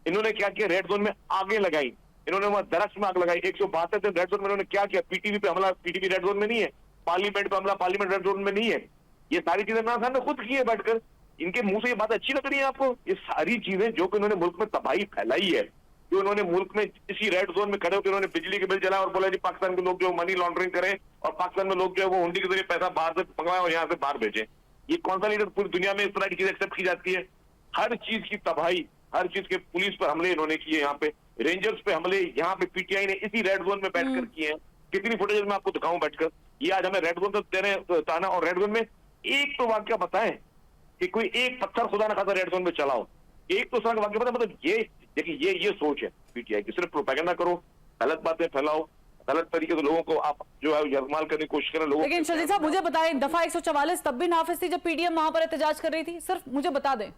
इन्होंने क्या किया, रेड जोन में आगे लगाई, इन्होंने वहां दरख्त में आग लगाई। 172 दिन रेड जोन में इन्होंने क्या किया, पीटीवी पे हमला, पीटीवी रेड जोन में नहीं है, पार्लियामेंट पे हमला, पार्लियामेंट रेड जोन में नहीं है। ये सारी चीजें इमरान खान ने खुद की है बैठकर। इनके मुंह से ये बात अच्छी लग रही है आपको? ये सारी चीजें जो कि इन्होंने मुल्क में तबाही फैलाई है, जो इन्होंने मुल्क में इसी रेड जोन में खड़े होकर इन्होंने बिजली के बिल जलाए और बोला जी पाकिस्तान के लोग जो मनी लॉन्ड्रिंग करें और पाकिस्तान में लोग जो है वो हुंडी के जरिए पैसा बाहर से मंगवाएं और यहाँ से बाहर भेजें। ये कौन सा लीडर पूरी दुनिया में इस तरह की चीज एक्सेप्ट की जाती है? हर चीज की तबाही, हर चीज के पुलिस पर हमले इन्होंने किए, यहाँ पे रेंजर्स पे हमले, यहाँ पे पीटीआई ने इसी रेड जोन में बैठकर किए हैं। कितनी फुटेज मैं आपको दिखाऊं बैठकर। ये आज हमें रेड जोन तक दे रहे हैं ताना, और रेड जोन में एक तो वाक्य बताएं कि कोई एक पत्थर खुदा न खाता रेड जोन में चलाओ, एक तो वाक्य बताए। मतलब ये देखिए ये सोच है पीटीआई की, सिर्फ प्रोपेगेंडा करो, गलत बातें फैलाओ, गलत तरीके से लोगों को आप जो है यरमाल करने की कोशिश करें लोगों। लेकिन शजीद साहब मुझे बताएं, दफा 144 तब भी नाफिज थी जब पीडीएम वहां पर एहतजाज कर रही थी? सिर्फ मुझे बता दें।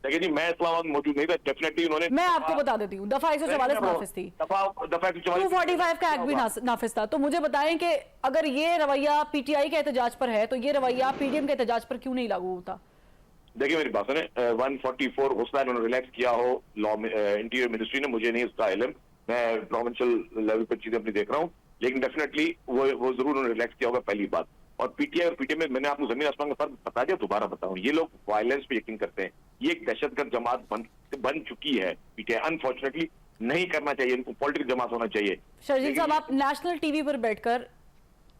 देखिए जी, मैं इस्लामाबाद मौजूद नहीं था, डेफिनेटली उन्होंने, मैं आपको बता देती हूँ, दफा 144 नाफिज थी, दफा 245 का एक्ट भी नाफिज था। तो मुझे बताएं कि अगर ये रवैया पीटीआई के एहतजाज पर है तो ये रवैया पीडीएम के एहतजाज पर क्यों नहीं लागू होता? देखिए मेरी बात सुने, 144 हो सकता है उन्होंने रिलैक्स किया हो लॉ इंटीरियर मिनिस्ट्री ने, मुझे नहीं उसका इल्म, मैं प्रोविंशियल लेवल पर चीजें अपनी देख रहा हूँ, लेकिन डेफिनेटली वो जरूर उन्होंने रिलैक्स किया होगा, पहली बात। और पीटीआई और पीटीएम में मैंने आपको जमीन आसमान का फर्क बता दिया, दोबारा बताऊं, ये लोग वायलेंस पे यकीन करते हैं। ये एक दहशतगर्द जमात बन चुकी है पीटीआई, अनफॉर्चुनेटली नहीं करना चाहिए, इनको पॉलिटिकल जमात होना चाहिए। शर्जील साहब, आप नेशनल टीवी पर बैठकर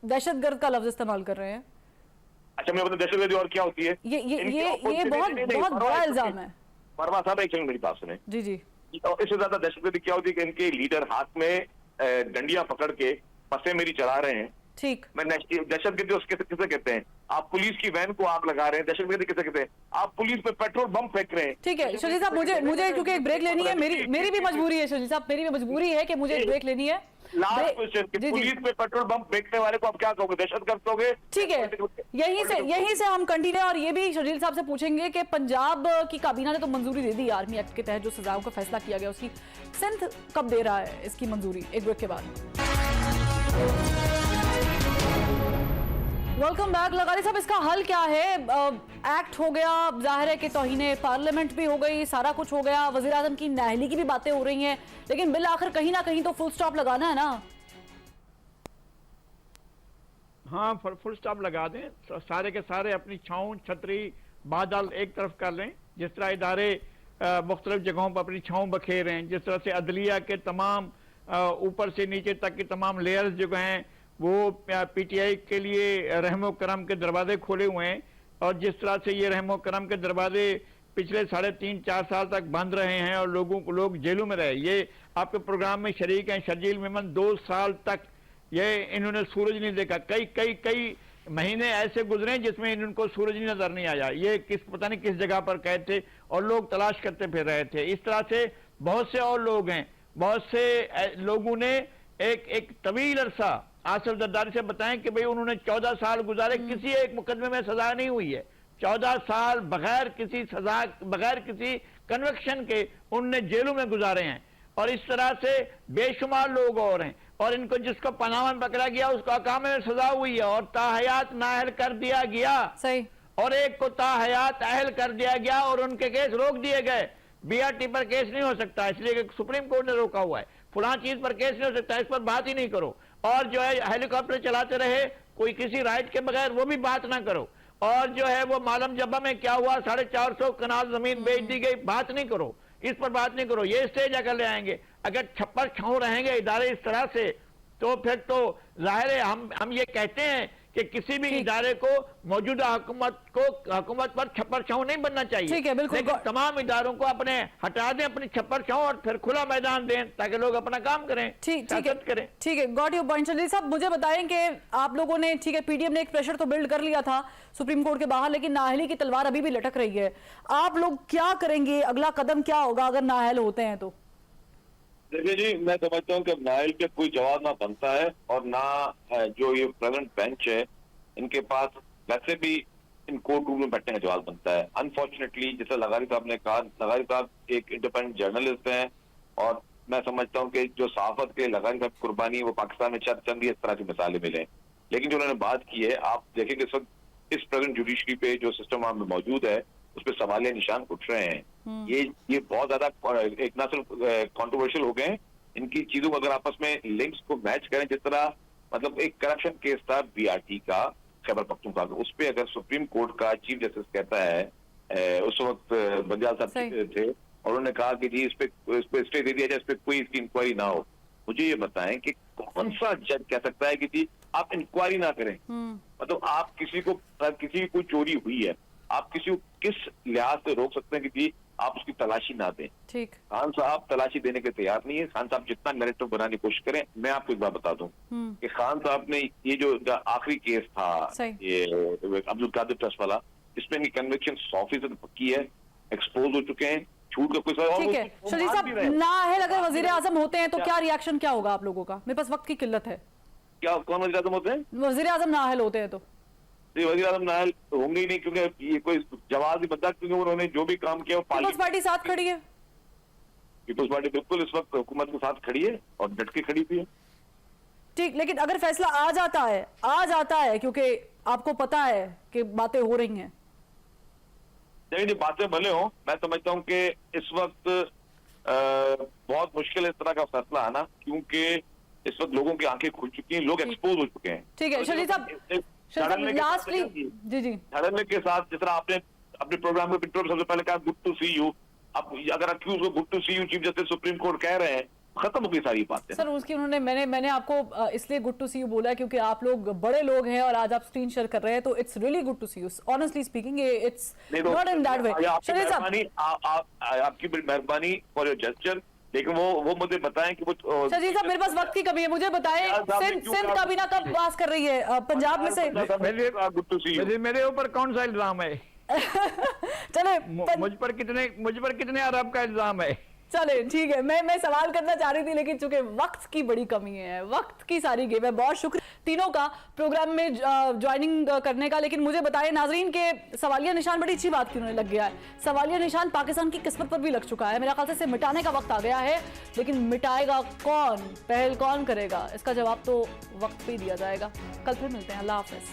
दहशतगर्द का लफ्ज इस्तेमाल कर रहे हैं। अच्छा मैं बता दहशतगर्दी और क्या होती है? ये बहुत बड़ा इल्जाम है। परवा साहब एक सेकंड मेरी बात सुने। जी जी। इससे ज्यादा दहशतगर्दी क्या होती है कि इनके लीडर हाथ में डंडियां पकड़ के पसे मेरी चढ़ा रहे हैं। ठीक। मैं दहशतगर्दी किसे कहते हैं? आप पुलिस की वैन को आग लगा रहे हैं, दहशतगर्दी किसे कहते हैं? आप पुलिस पे पेट्रोल बम फेंक रहे हैं। ठीक है शर्जील साहब, मुझे क्योंकि एक ब्रेक लेनी है, मेरी भी मजबूरी है शर्जील साहब, मेरी भी मजबूरी है कि मुझे एक ब्रेक लेनी है। लास्ट क्वेश्चन, पुलिस पे पेट्रोल बम फेंकने वाले को आप क्या कहोगे? दहशतगर्द कहोगे? ठीक है, यहीं से हम कंटिन्यू, और ये भी शर्जील साहब से पूछेंगे कि पंजाब की काबीना ने तो मंजूरी दे दी आर्मी एक्ट के तहत जो सजाओं का फैसला किया गया, उसकी सिंध कब दे रहा है इसकी मंजूरी? एक ब्रेक के बाद वेलकम बैक। लगारी साहब, इसका हल क्या है? एक्ट हो गया, जाहिर है कि तौहीने पार्लियामेंट भी हो गई, सारा कुछ हो गया, वजीर आजम की नाअहली की भी बातें हो रही हैं, लेकिन बिल आखिर कहीं ना कहीं तो फुल स्टॉप लगाना है ना? हाँ, फुल स्टॉप लगा दें, सारे के सारे अपनी छाऊं छतरी बादल एक तरफ कर लें। जिस तरह इदारे मुख्तलिफ जगहों पर अपनी छाऊं बखेर रहे हैं, जिस तरह से अदलिया के तमाम ऊपर से नीचे तक की तमाम लेयर्स जो हैं वो पीटीआई के लिए रहमो करम के दरवाजे खोले हुए हैं, और जिस तरह से ये रहमो करम के दरवाजे पिछले 3.5-4 साल तक बंद रहे हैं और लोग जेलों में रहे। ये आपके प्रोग्राम में शरीक हैं शर्जील मेमन, 2 साल तक ये इन्होंने सूरज नहीं देखा। कई महीने ऐसे गुजरे जिसमें इनको सूरज नहीं नजर नहीं आया। ये पता नहीं किस जगह पर गए थे और लोग तलाश करते फिर रहे थे। इस तरह से बहुत से और लोग हैं, बहुत से लोगों ने एक तवील अरसा आसिफ जरदारी से बताएं कि भाई उन्होंने 14 साल गुजारे, किसी एक मुकदमे में सजा नहीं हुई है। 14 साल बगैर किसी सजा, बगैर किसी कन्विक्शन के उनने जेलों में गुजारे हैं। और इस तरह से बेशुमार लोग और हैं, और इनको जिसको पनामा में पकड़ा गया उसको अकामे में सजा हुई है और ताहयात नाअहल कर दिया गया। सही। और एक को ताहयात अहल कर दिया गया और उनके केस रोक दिए गए। बीआरटी पर केस नहीं हो सकता इसलिए सुप्रीम कोर्ट ने रोका हुआ है। फलां चीज पर केस नहीं हो सकता, इस पर बात ही नहीं करो। और जो है हेलीकॉप्टर चलाते रहे कोई किसी राइट के बगैर, वो भी बात ना करो। और जो है वो मालम जब्बा में क्या हुआ, 450 कनाल जमीन बेच दी गई, बात नहीं करो, इस पर बात नहीं करो। ये स्टेज अगर ले आएंगे, अगर छप्पर छाऊं रहेंगे इदारे इस तरह से, तो फिर तो जाहिर है हम ये कहते हैं कि किसी भी इदारे को मौजूदा हुकूमत पर छप्पर छाऊं नहीं बनना चाहिए। ठीक है, बिल्कुल। लेकिन तमाम इदारों को अपने हटा दें अपनी छप्पर छाऊं और फिर खुला मैदान दें ताकि लोग अपना काम करें, सियासत करें। ठीक है, गॉट योर पॉइंट। शर्जील साहब, मुझे बताएं कि आप लोगों ने, ठीक है, पीडीएम ने एक प्रेशर तो बिल्ड कर लिया था सुप्रीम कोर्ट के बाहर, लेकिन नाअहली की तलवार अभी भी लटक रही है। आप लोग क्या करेंगे? अगला कदम क्या होगा अगर नाअहल होते हैं तो? देखिए जी, मैं समझता हूँ कि नाअहल के कोई जवाब ना बनता है और ना जो ये प्रेजेंट बेंच है इनके पास वैसे भी इन कोर्ट रूम में बैठने का जवाब बनता है। अनफॉर्चुनेटली जैसे लगारी साहब ने कहा, लगारी साहब एक इंडिपेंडेंट जर्नलिस्ट हैं और मैं समझता हूँ कि जो सहाफत के लगारी साहब की कुर्बानी है वो पाकिस्तान में चंद इस तरह की मिसालें मिले। लेकिन जो उन्होंने बात की है, आप देखेंगे इस वक्त इस प्रेजेंट जुडिशरी पे जो सिस्टम में मौजूद है उस पर सवालिया निशान उठ रहे हैं। ये बहुत ज्यादा एक ना सिर्फ कॉन्ट्रोवर्शियल हो गए हैं, इनकी चीजों को अगर आपस में लिंक्स को मैच करें, जिस तरह मतलब एक करप्शन केस था बीआरटी का खैबर पख्तूनख्वा का, उस पर अगर सुप्रीम कोर्ट का चीफ जस्टिस कहता है, उस वक्त बंदियाल साहब थे और उन्होंने कहा कि जी इस पे स्टे दे दिया जाए, इस पे कोई इसकी इंक्वायरी ना हो। मुझे ये बताएं कि कौन सा जज कह सकता है कि जी आप इंक्वायरी ना करें? मतलब आप किसी की कोई चोरी हुई है, आप किसी को किस लिहाज से रोक सकते हैं कि जी आप उसकी तलाशी ना दें? ठीक। खान साहब तलाशी देने के तैयार नहीं है। खान साहब जितना नैरेटिव बनाने की कोशिश करें, मैं आपको एक बात बता दूं कि खान साहब ने ये जो आखिरी केस था ये अब्दुल कादिर ट्रस्ट वाला, इसमें इनकी कन्विक्शन 100% पक्की है, एक्सपोज हो चुके हैं, छूट का कोई सवाल। ठीक है शर्जील साहब, नाअहल अगर वजीर आजम होते हैं तो क्या रिएक्शन क्या होगा आप लोगों का? मेरे पास वक्त की किल्लत है। क्या कौन वजीर आजम होते हैं? वजीर आजम नाअहल होते हैं तो वजीर आजम नाअहल होंगे ही नहीं, क्योंकि ये कोई जवाब नहीं बनता, क्योंकि उन्होंने जो भी काम किया वो पीपल्स पार्टी साथ खड़ी है। पीपल्स पार्टी बिल्कुल इस वक्त हुकूमत के साथ खड़ी है और डट के खड़ी हुई है। ठीक, लेकिन अगर फैसला आ जाता है क्योंकि आपको पता है कि बातें हो रही हैं। नहीं, बातें भले हो, मैं समझता हूँ कि इस वक्त बहुत मुश्किल इस तरह का फैसला आना, क्योंकि इस वक्त लोगों की आंखें खुल चुकी हैं, लोग एक्सपोज हो चुके हैं। ठीक है शर्जील साहब, लास्टली जी धड़ल्ले के साथ जिस तरह आपने अपने प्रोग्राम में सबसे पहले कहा गुड टू सी यू, अब अगर अक्यूज को good to see you chief justice supreme court कह रहे हैं खत्म हो गई सारी बातें। सर उसकी उन्होंने मैंने आपको इसलिए गुड टू सी यू बोला क्योंकि आप लोग बड़े लोग हैं और आज आप स्क्रीन शेयर कर रहे हैं, तो it's really good to see you, honestly speaking. It's not in that way. Sharif sahab, आपकी बड़ी मेहरबानी फॉर योर जेस्चर, लेकिन वो मुझे बताएं कि वो शरीफ साहब, मेरे पास वक्त की कमी है, मुझे बताएं सिंध काबीना कब पास कर रही है पंजाब में से? Good to see you. मेरे ऊपर कौन सा इल्जाम है? चले मुझ पर कितने अरब का इल्जाम है? चले ठीक है, मैं सवाल करना चाह रही थी लेकिन चूंकि वक्त की बड़ी कमी है, वक्त की सारी गेम है। बहुत शुक्रिया तीनों का प्रोग्राम में ज्वाइनिंग करने का। लेकिन मुझे बताएं नाजरीन के सवालिया निशान, बड़ी अच्छी बात की उन्होंने लग गया है, सवालिया निशान पाकिस्तान की किस्मत पर भी लग चुका है। मेरा ख्याल से इसे मिटाने का वक्त आ गया है, लेकिन मिटाएगा कौन, पहल कौन करेगा, इसका जवाब तो वक्त पे ही दिया जाएगा। कल फिर मिलते हैं, अल्लाह हाफिज।